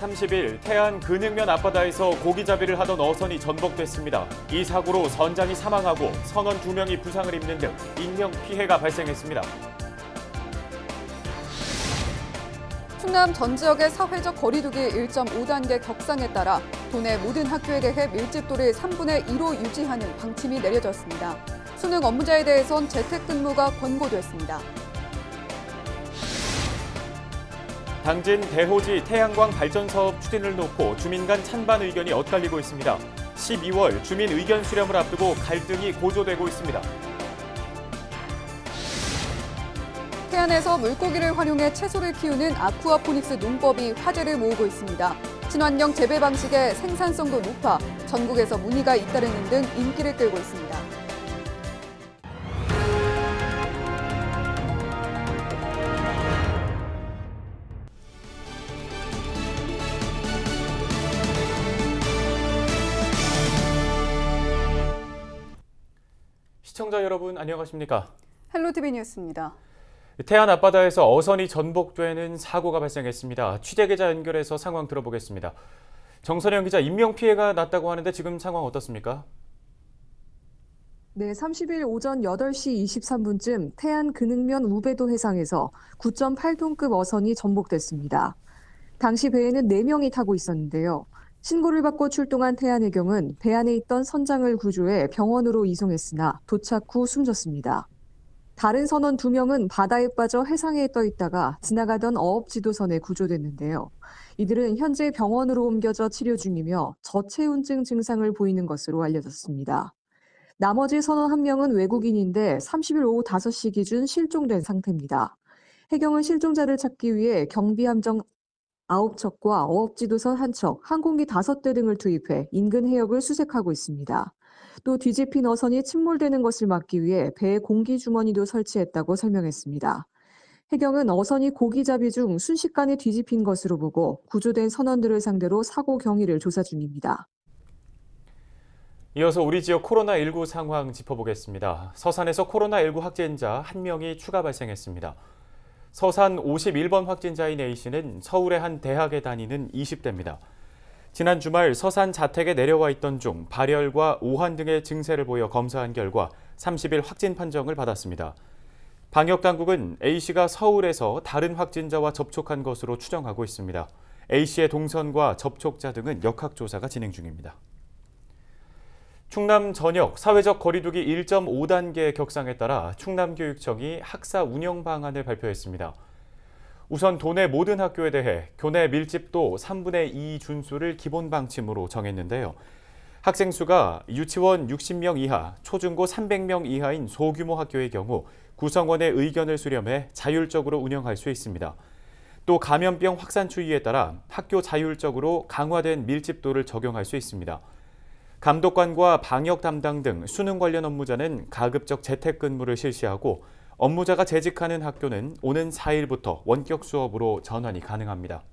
30일 태안 근흥면 앞바다에서 고기잡이를 하던 어선이 전복됐습니다. 이 사고로 선장이 사망하고 선원 2명이 부상을 입는 등 인명 피해가 발생했습니다. 충남 전 지역의 사회적 거리두기 1.5단계 격상에 따라 도내 모든 학교에 대해 밀집도를 3분의 2로 유지하는 방침이 내려졌습니다. 수능 업무자에 대해선 재택근무가 권고됐습니다. 당진 대호지 태양광 발전 사업 추진을 놓고 주민 간 찬반 의견이 엇갈리고 있습니다. 12월 주민 의견 수렴을 앞두고 갈등이 고조되고 있습니다. 태안에서 물고기를 활용해 채소를 키우는 아쿠아포닉스 농법이 화제를 모으고 있습니다. 친환경 재배 방식의 생산성도 높아 전국에서 문의가 잇따르는 등 인기를 끌고 있습니다. 시청자 여러분 안녕하십니까? 헬로티비 뉴스입니다. 태안 앞바다에서 어선이 전복되는 사고가 발생했습니다. 취재기자 연결해서 상황 들어보겠습니다. 정선영 기자, 인명피해가 났다고 하는데 지금 상황 어떻습니까? 네, 30일 오전 8시 23분쯤 태안 근흥면 우배도 해상에서 9.8톤급 어선이 전복됐습니다. 당시 배에는 4명이 타고 있었는데요. 신고를 받고 출동한 태안해경은 배 안에 있던 선장을 구조해 병원으로 이송했으나 도착 후 숨졌습니다. 다른 선원 2명은 바다에 빠져 해상에 떠 있다가 지나가던 어업지도선에 구조됐는데요. 이들은 현재 병원으로 옮겨져 치료 중이며 저체온증 증상을 보이는 것으로 알려졌습니다. 나머지 선원 1명은 외국인인데 30일 오후 5시 기준 실종된 상태입니다. 해경은 실종자를 찾기 위해 경비함정 9척과 어업지도선 1척, 항공기 5대 등을 투입해 인근 해역을 수색하고 있습니다. 또 뒤집힌 어선이 침몰되는 것을 막기 위해 배에 공기주머니도 설치했다고 설명했습니다. 해경은 어선이 고기잡이 중 순식간에 뒤집힌 것으로 보고 구조된 선원들을 상대로 사고 경위를 조사 중입니다. 이어서 우리 지역 코로나19 상황 짚어보겠습니다. 서산에서 코로나19 확진자 1명이 추가 발생했습니다. 서산 51번 확진자인 A씨는 서울의 한 대학에 다니는 20대입니다. 지난 주말 서산 자택에 내려와 있던 중 발열과 오한 등의 증세를 보여 검사한 결과 30일 확진 판정을 받았습니다. 방역당국은 A씨가 서울에서 다른 확진자와 접촉한 것으로 추정하고 있습니다. A씨의 동선과 접촉자 등은 역학조사가 진행 중입니다. 충남 전역 사회적 거리두기 1.5단계 격상에 따라 충남교육청이 학사 운영 방안을 발표했습니다. 우선 도내 모든 학교에 대해 교내 밀집도 3분의 2 준수를 기본 방침으로 정했는데요. 학생 수가 유치원 60명 이하, 초중고 300명 이하인 소규모 학교의 경우 구성원의 의견을 수렴해 자율적으로 운영할 수 있습니다. 또 감염병 확산 추이에 따라 학교 자율적으로 강화된 밀집도를 적용할 수 있습니다. 감독관과 방역 담당 등 수능 관련 업무자는 가급적 재택근무를 실시하고 업무자가 재직하는 학교는 오는 4일부터 원격 수업으로 전환이 가능합니다.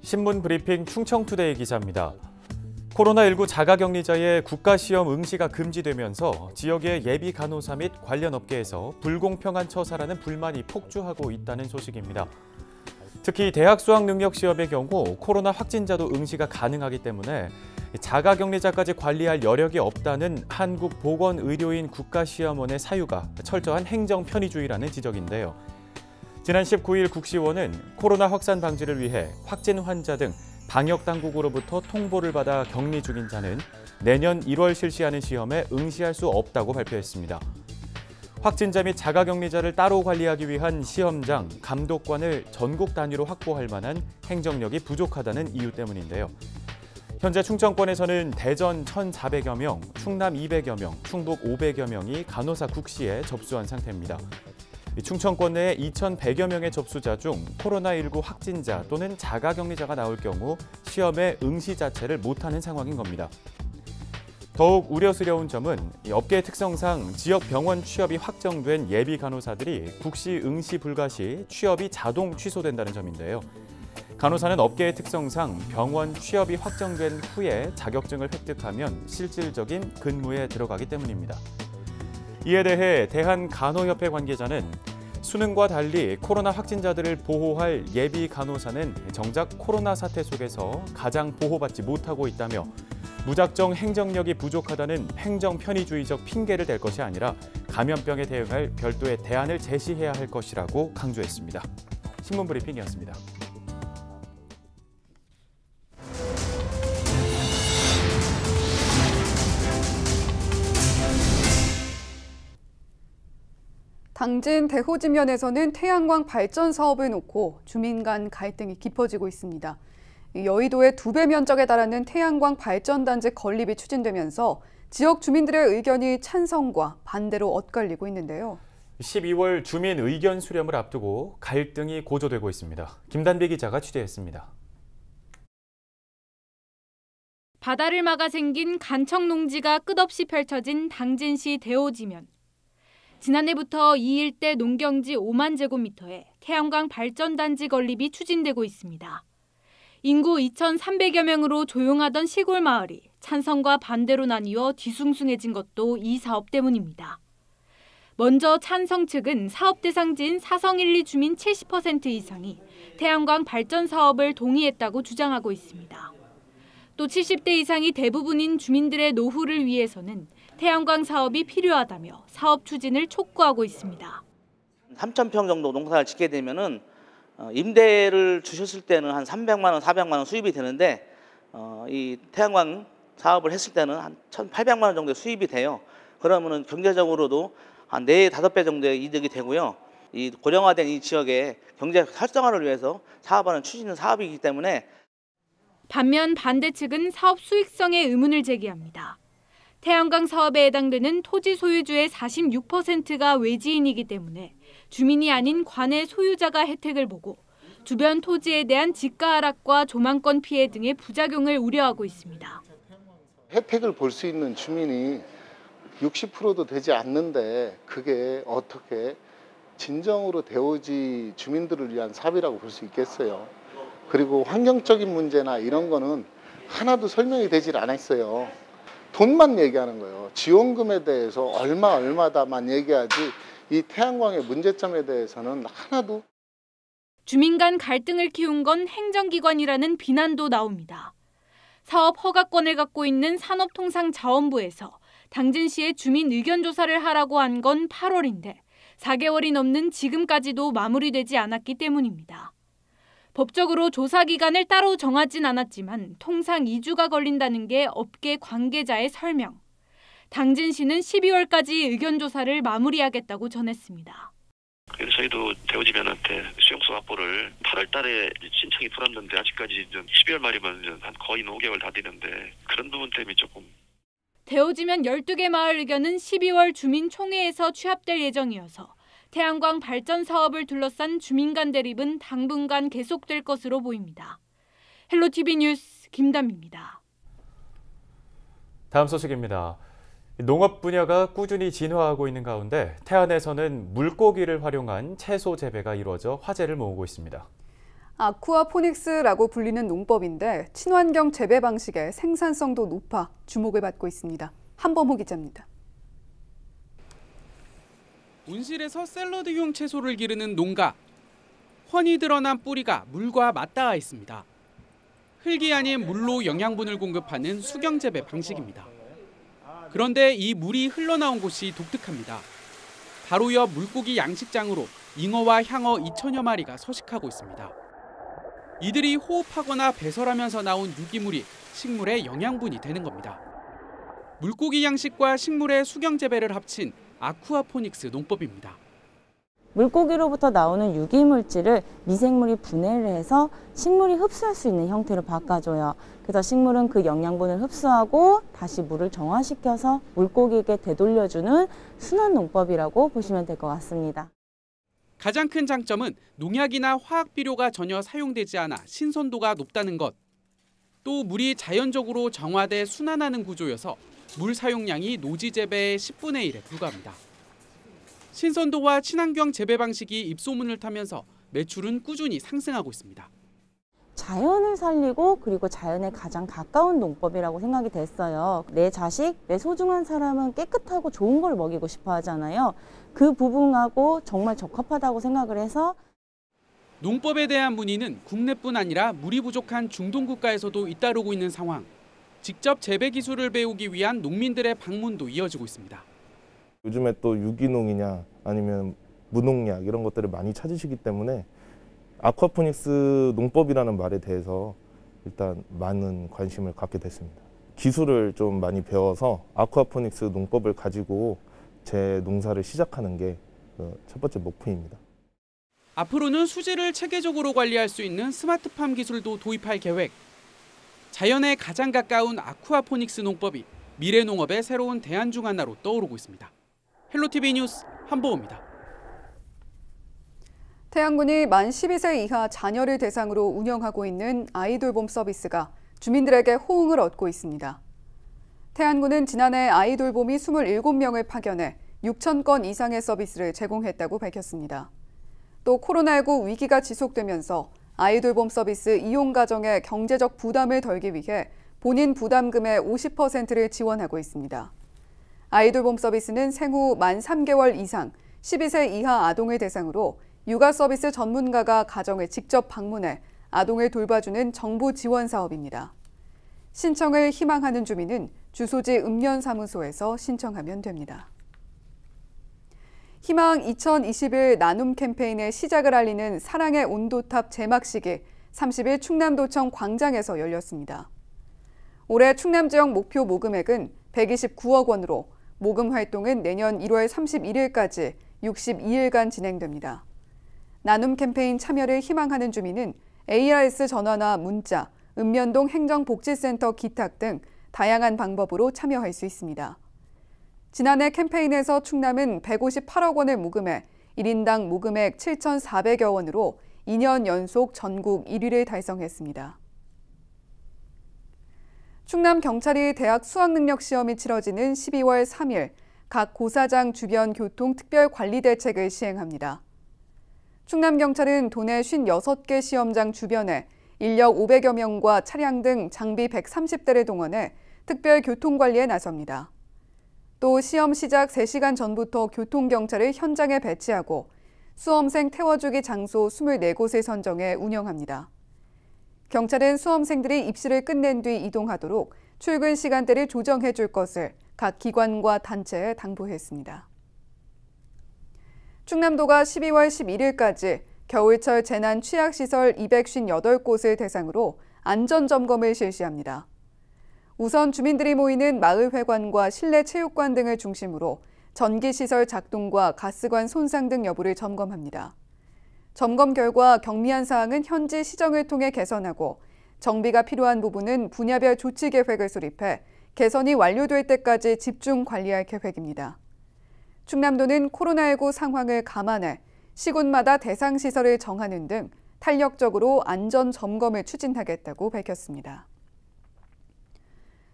신문 브리핑 충청투데이 기자입니다. 코로나19 자가격리자의 국가시험 응시가 금지되면서 지역의 예비 간호사 및 관련 업계에서 불공평한 처사라는 불만이 폭주하고 있다는 소식입니다. 특히 대학 수학 능력 시험의 경우 코로나 확진자도 응시가 가능하기 때문에 자가격리자까지 관리할 여력이 없다는 한국보건의료인 국가시험원의 사유가 철저한 행정 편의주의라는 지적인데요. 지난 19일 국시원은 코로나 확산 방지를 위해 확진 환자 등 방역당국으로부터 통보를 받아 격리 중인 자는 내년 1월 실시하는 시험에 응시할 수 없다고 발표했습니다. 확진자 및 자가격리자를 따로 관리하기 위한 시험장, 감독관을 전국 단위로 확보할 만한 행정력이 부족하다는 이유 때문인데요. 현재 충청권에서는 대전 1,400여 명, 충남 200여 명, 충북 500여 명이 간호사 국시에 접수한 상태입니다. 충청권 내 2,100여 명의 접수자 중 코로나19 확진자 또는 자가격리자가 나올 경우 시험에 응시 자체를 못하는 상황인 겁니다. 더욱 우려스러운 점은 업계의 특성상 지역 병원 취업이 확정된 예비 간호사들이 국시 응시 불가 시 취업이 자동 취소된다는 점인데요. 간호사는 업계의 특성상 병원 취업이 확정된 후에 자격증을 획득하면 실질적인 근무에 들어가기 때문입니다. 이에 대해 대한간호협회 관계자는 수능과 달리 코로나 확진자들을 보호할 예비 간호사는 정작 코로나 사태 속에서 가장 보호받지 못하고 있다며 무작정 행정력이 부족하다는 행정 편의주의적 핑계를 댈 것이 아니라 감염병에 대응할 별도의 대안을 제시해야 할 것이라고 강조했습니다. 신문브리핑이었습니다. 당진 대호지면에서는 태양광 발전 사업을 놓고 주민 간 갈등이 깊어지고 있습니다. 여의도의 2배 면적에 달하는 태양광 발전단지 건립이 추진되면서 지역 주민들의 의견이 찬성과 반대로 엇갈리고 있는데요. 12월 주민 의견 수렴을 앞두고 갈등이 고조되고 있습니다. 김단비 기자가 취재했습니다. 바다를 막아 생긴 간척 농지가 끝없이 펼쳐진 당진시 대호지면. 지난해부터 이 일대 농경지 5만 제곱미터에 태양광 발전단지 건립이 추진되고 있습니다. 인구 2,300여 명으로 조용하던 시골 마을이 찬성과 반대로 나뉘어 뒤숭숭해진 것도 이 사업 때문입니다. 먼저 찬성 측은 사업 대상지인 사성 1, 2 주민 70% 이상이 태양광 발전 사업을 동의했다고 주장하고 있습니다. 또 70대 이상이 대부분인 주민들의 노후를 위해서는 태양광 사업이 필요하다며 사업 추진을 촉구하고 있습니다. 3,000평 정도 농사를 짓게 되면은 임대를 주셨을 때는 한 300만 원, 400만 원 수입이 되는데 이 태양광 사업을 했을 때는 한 1,800만 원 정도의 수입이 돼요. 그러면은 경제적으로도 한 4, 5배 정도의 이득이 되고요. 이 고령화된 이 지역의 경제 활성화를 위해서 사업하는 추진은 사업이기 때문에. 반면 반대 측은 사업 수익성에 의문을 제기합니다. 태양광 사업에 해당되는 토지 소유주의 46%가 외지인이기 때문에 주민이 아닌 관의 소유자가 혜택을 보고 주변 토지에 대한 지가 하락과 조망권 피해 등의 부작용을 우려하고 있습니다. 혜택을 볼 수 있는 주민이 60%도 되지 않는데 그게 어떻게 진정으로 대오지 주민들을 위한 사업이라고 볼 수 있겠어요. 그리고 환경적인 문제나 이런 거는 하나도 설명이 되질 않았어요. 돈만 얘기하는 거예요. 지원금에 대해서 얼마다만 얘기하지 이 태양광의 문제점에 대해서는 하나도. 주민 간 갈등을 키운 건 행정기관이라는 비난도 나옵니다. 사업 허가권을 갖고 있는 산업통상자원부에서 당진시에 주민 의견 조사를 하라고 한 건 8월인데 4개월이 넘는 지금까지도 마무리되지 않았기 때문입니다. 법적으로 조사 기간을 따로 정하진 않았지만 통상 2주가 걸린다는 게 업계 관계자의 설명. 당진시는 12월까지 의견 조사를 마무리하겠다고 전했습니다. 그래서 저희도 대오지면한테 수용소 확보를 8월 달에 신청이 들어왔는데 아직까지 12월 말이면 한 거의 5개월 다 되는데 그런 부분 때문에 조금. 대오지면 12개 마을 의견은 12월 주민총회에서 취합될 예정이어서 태양광 발전 사업을 둘러싼 주민 간 대립은 당분간 계속될 것으로 보입니다. 헬로티비 뉴스 김담입니다. 다음 소식입니다. 농업 분야가 꾸준히 진화하고 있는 가운데 태안에서는 물고기를 활용한 채소 재배가 이루어져 화제를 모으고 있습니다. 아쿠아포닉스라고 불리는 농법인데 친환경 재배 방식의 생산성도 높아 주목을 받고 있습니다. 한범호 기자입니다. 온실에서 샐러드용 채소를 기르는 농가. 훤히 드러난 뿌리가 물과 맞닿아 있습니다. 흙이 아닌 물로 영양분을 공급하는 수경 재배 방식입니다. 그런데 이 물이 흘러나온 곳이 독특합니다. 바로 옆 물고기 양식장으로 잉어와 향어 2천여 마리가 서식하고 있습니다. 이들이 호흡하거나 배설하면서 나온 유기물이 식물의 영양분이 되는 겁니다. 물고기 양식과 식물의 수경 재배를 합친 아쿠아포닉스 농법입니다. 물고기로부터 나오는 유기물질을 미생물이 분해를 해서 식물이 흡수할 수 있는 형태로 바꿔줘요. 그래서 식물은 그 영양분을 흡수하고 다시 물을 정화시켜서 물고기에게 되돌려주는 순환 농법이라고 보시면 될 것 같습니다. 가장 큰 장점은 농약이나 화학 비료가 전혀 사용되지 않아 신선도가 높다는 것. 또 물이 자연적으로 정화돼 순환하는 구조여서 물 사용량이 노지 재배의 10분의 1에 불과합니다. 신선도와 친환경 재배 방식이 입소문을 타면서 매출은 꾸준히 상승하고 있습니다. 자연을 살리고 그리고 자연에 가장 가까운 농법이라고 생각이 됐어요. 내 자식, 내 소중한 사람은 깨끗하고 좋은 걸 먹이고 싶어 하잖아요. 그 부분하고 정말 적합하다고 생각을 해서 농법에 대한 문의는 국내뿐 아니라 물이 부족한 중동 국가에서도 잇따르고 있는 상황. 직접 재배 기술을 배우기 위한 농민들의 방문도 이어지고 있습니다. 요즘에 또 유기농이냐 아니면 무농약 이런 것들을 많이 찾으시기 때문에 아쿠아포닉스 농법이라는 말에 대해서 일단 많은 관심을 갖게 됐습니다. 기술을 좀 많이 배워서 아쿠아포닉스 농법을 가지고 제 농사를 시작하는 게 첫 번째 목표입니다. 앞으로는 수질을 체계적으로 관리할 수 있는 스마트팜 기술도 도입할 계획. 자연에 가장 가까운 아쿠아포닉스 농법이 미래 농업의 새로운 대안 중 하나로 떠오르고 있습니다. 헬로티비 뉴스 한보호입니다. 태안군이 만 12세 이하 자녀를 대상으로 운영하고 있는 아이돌봄 서비스가 주민들에게 호응을 얻고 있습니다. 태안군은 지난해 아이돌봄이 27명을 파견해 6,000건 이상의 서비스를 제공했다고 밝혔습니다. 또 코로나19 위기가 지속되면서 아이돌봄 서비스 이용 가정의 경제적 부담을 덜기 위해 본인 부담금의 50%를 지원하고 있습니다. 아이돌봄 서비스는 생후 만 3개월 이상 12세 이하 아동을 대상으로 육아 서비스 전문가가 가정을 직접 방문해 아동을 돌봐주는 정부 지원 사업입니다. 신청을 희망하는 주민은 주소지 읍면사무소에서 신청하면 됩니다. 희망 2021 나눔 캠페인의 시작을 알리는 사랑의 온도탑 제막식이 30일 충남도청 광장에서 열렸습니다. 올해 충남 지역 목표 모금액은 129억 원으로 모금 활동은 내년 1월 31일까지 62일간 진행됩니다. 나눔 캠페인 참여를 희망하는 주민은 ARS 전화나 문자, 읍면동 행정복지센터 기탁 등 다양한 방법으로 참여할 수 있습니다. 지난해 캠페인에서 충남은 158억 원을 모금해 1인당 모금액 7,400여 원으로 2년 연속 전국 1위를 달성했습니다. 충남경찰이 대학 수학능력시험이 치러지는 12월 3일 각 고사장 주변 교통 특별관리대책을 시행합니다. 충남경찰은 도내 56개 시험장 주변에 인력 500여 명과 차량 등 장비 130대를 동원해 특별교통관리에 나섭니다. 또 시험 시작 3시간 전부터 교통경찰을 현장에 배치하고 수험생 태워주기 장소 24곳을 선정해 운영합니다. 경찰은 수험생들이 입시를 끝낸 뒤 이동하도록 출근 시간대를 조정해 줄 것을 각 기관과 단체에 당부했습니다. 충남도가 12월 11일까지 겨울철 재난 취약시설 258곳을 대상으로 안전점검을 실시합니다. 우선 주민들이 모이는 마을회관과 실내체육관 등을 중심으로 전기시설 작동과 가스관 손상 등 여부를 점검합니다. 점검 결과 경미한 사항은 현지 시정을 통해 개선하고 정비가 필요한 부분은 분야별 조치 계획을 수립해 개선이 완료될 때까지 집중 관리할 계획입니다. 충남도는 코로나19 상황을 감안해 시군마다 대상 시설을 정하는 등 탄력적으로 안전 점검을 추진하겠다고 밝혔습니다.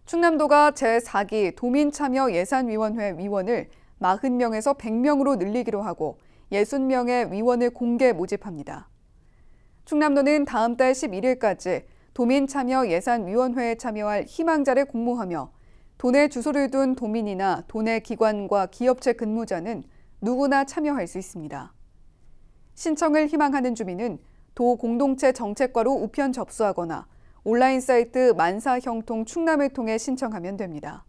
충남도가 제4기 도민참여예산위원회 위원을 40명에서 100명으로 늘리기로 하고 60명의 위원을 공개 모집합니다. 충남도는 다음 달 11일까지 도민참여예산위원회에 참여할 희망자를 공모하며 도내 주소를 둔 도민이나 도내 기관과 기업체 근무자는 누구나 참여할 수 있습니다. 신청을 희망하는 주민은 도 공동체 정책과로 우편 접수하거나 온라인 사이트 만사형통 충남을 통해 신청하면 됩니다.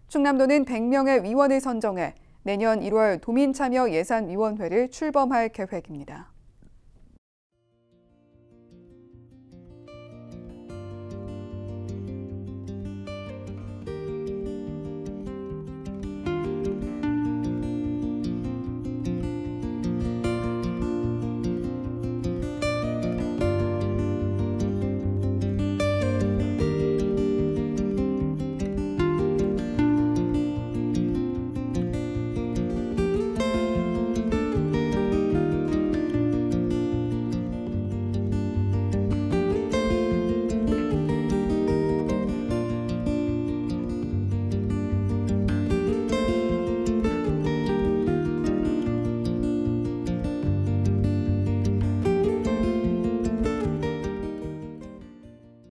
충남도는 100명의 위원을 선정해 내년 1월 도민참여예산위원회를 출범할 계획입니다.